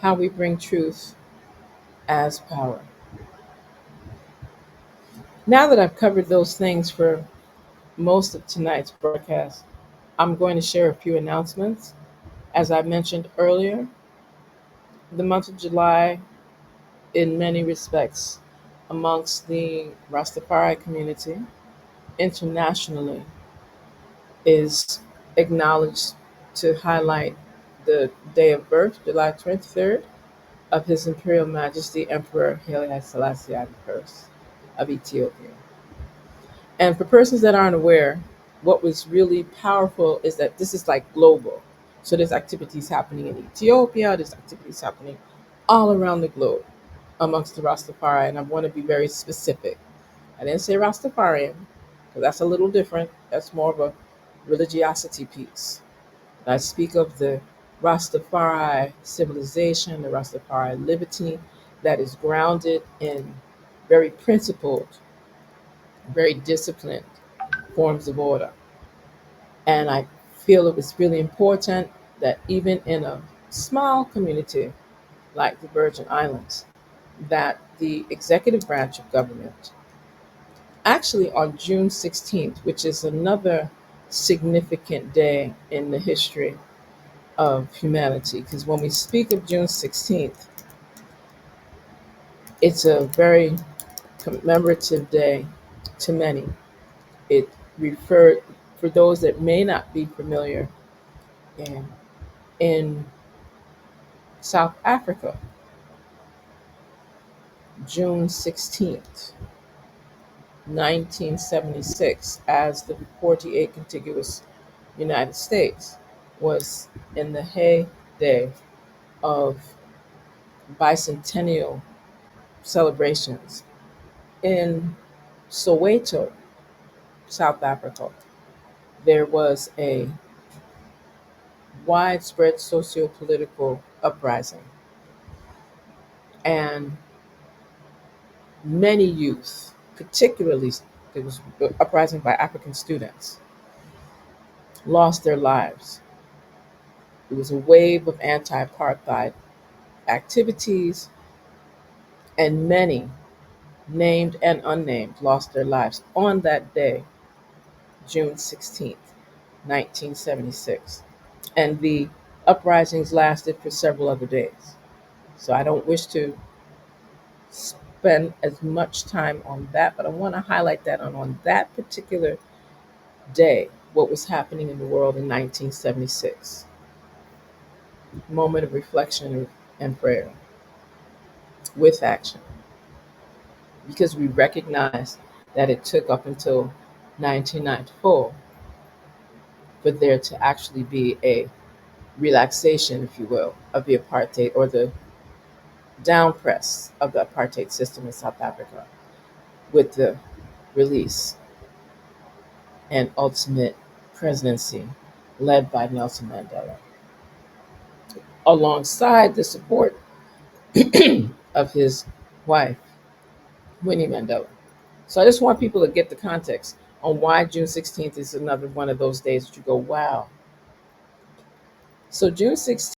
how we bring truth as power. Now that I've covered those things for most of tonight's broadcast, I'm going to share a few announcements. As I mentioned earlier, the month of July, in many respects, amongst the Rastafari community internationally, is acknowledged to highlight the day of birth, July 23rd, of His Imperial Majesty Emperor Haile Selassie I of Ethiopia. And for persons that aren't aware, what was really powerful is that this is like global. So there's activities happening in Ethiopia, there's activities happening all around the globe amongst the Rastafari. And I want to be very specific. I didn't say Rastafarian, because that's a little different. That's more of a religiosity piece. I speak of the Rastafari civilization, the Rastafari liberty that is grounded in very principled, very disciplined forms of order. And I feel it was really important that even in a small community like the Virgin Islands, that the executive branch of government, actually on June 16th, which is another significant day in the history of humanity, because when we speak of June 16th, it's a very commemorative day to many. It referred, for those that may not be familiar, in South Africa, June 16th, 1976, as the 48 contiguous United States was in the heyday of bicentennial celebrations in Soweto, South Africa. There was a widespread socio-political uprising, and many youth, particularly there was uprising by African students, lost their lives. It was a wave of anti-apartheid activities, and many, named and unnamed, lost their lives on that day, June 16th, 1976. And the uprisings lasted for several other days. So I don't wish to spend as much time on that, but I want to highlight that on that particular day, what was happening in the world in 1976. Moment of reflection and prayer with action, because we recognize that it took up until 1994 for there to actually be a relaxation, if you will, of the apartheid, or the down press of the apartheid system in South Africa, with the release and ultimate presidency led by Nelson Mandela, alongside the support of his wife, Winnie Mandela. So I just want people to get the context on why June 16th is another one of those days that you go, wow. So June 16th